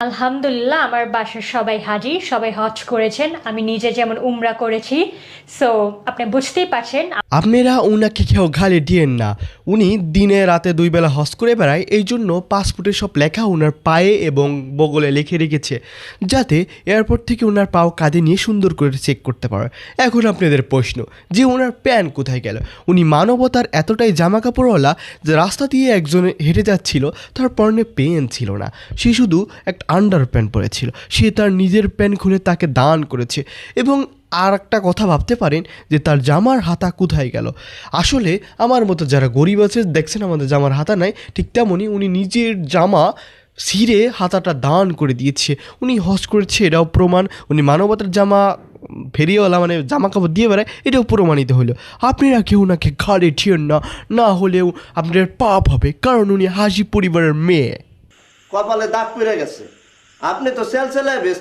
আলহামদুলিল্লাহ আমার বাসার সবাই হাজি, সবাই হজ করেছেন। আমি নিজে যেমন উমরা করেছি। সো আপনি বুঝতেই পারছেন। আপনারা উনাকে কেউ গালি দিয়েন না। উনি দিনে রাতে 2 বেলা হজ করে বেড়ায়, এই জন্য পাসপোর্টে সব লেখা ওনার পায়ে এবং বগলে লিখে রেখেছে, যাতে এয়ারপোর্ট থেকে ওনার পাও কাঁধে নিয়ে সুন্দর করে চেক করতে পারে। এখন আপনাদের প্রশ্ন যে ওনার প্যান্ট কোথায় গেল? উনি মানবতার এতটাই জামা কাপড়ওয়ালা যে রাস্তা দিয়ে একজন হেঁটে যাচ্ছিল, তার পরনে প্যান্ট ছিল না, সে শুধু একটা আন্ডার প্যান্ট পরেছিল। সে তার নিজের প্যান্ট খুলে তাকে দান করেছে। এবং আর একটা কথা ভাবতে পারেন যে তার জামার হাতা কোথায় গেল। আসলে আমার মতো যারা গরিব আছে, দেখছেন আমাদের জামার হাতা নাই, ঠিক তেমনই উনি নিজের জামা ছিঁড়ে হাতাটা দান করে দিয়েছে। উনি হজ করেছে, এটাও প্রমাণ। উনি মানবতার জামা ফেরিওয়ালা, মানে জামা কাপড় দিয়ে বেড়ায়, এটাও প্রমাণিত হলো। আপনারা কেউ ওনাকে ঘাড়ে ঠিয়েন না, না হলেও আপনাদের পাপ হবে, কারণ উনি হাসি পরিবারের মেয়ে। কপালে দাগ পড়ে গেছে। আপনি তো সেলসেলায় ব্যস্ত।